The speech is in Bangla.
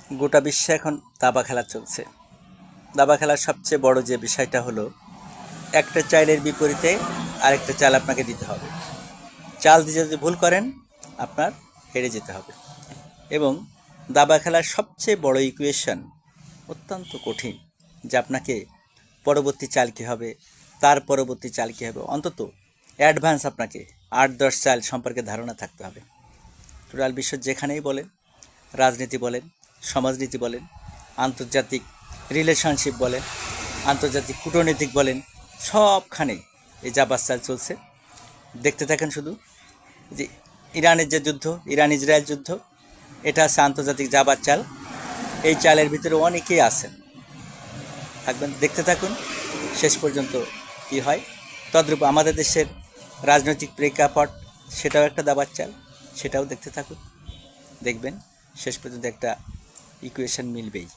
গোটা বিশ্বে এখন দাবা খেলা চলছে। দাবা খেলার সবচেয়ে বড় যে বিষয়টা হলো, একটা চালের বিপরীতে আরেকটা চাল আপনাকে দিতে হবে। চাল দিয়ে যদি ভুল করেন, আপনার হেরে যেতে হবে। এবং দাবা খেলার সবচেয়ে বড় ইকুয়েশন অত্যন্ত কঠিন, যে আপনাকে পরবর্তী চাল কী হবে, তার পরবর্তী চাল কী হবে, অন্তত অ্যাডভান্স আপনাকে 8-10 চাল সম্পর্কে ধারণা থাকতে হবে। টোটাল বিশ্ব যেখানেই বলেন, রাজনীতি বলেন, সমাজনীতি বলেন, আন্তর্জাতিক রিলেশনশিপ বলেন, আন্তর্জাতিক কূটনীতিক বলেন, সবখানে এই জাবাস চাল চলছে। দেখতে থাকেন শুধু যে ইরানের যে যুদ্ধ, ইরান ইসরায়েল যুদ্ধ, এটা আছে আন্তর্জাতিক জাবার চাল। এই চালের ভিতরে অনেকেই আছেন, থাকবেন, দেখতে থাকুন শেষ পর্যন্ত কী হয়। তদ্রূপ আমাদের দেশের রাজনৈতিক প্রেক্ষাপট, সেটাও একটা দাবার চাল, সেটাও দেখতে থাকুন, দেখবেন শেষ পর্যন্ত একটা ইকুয়েশন মিলবেই।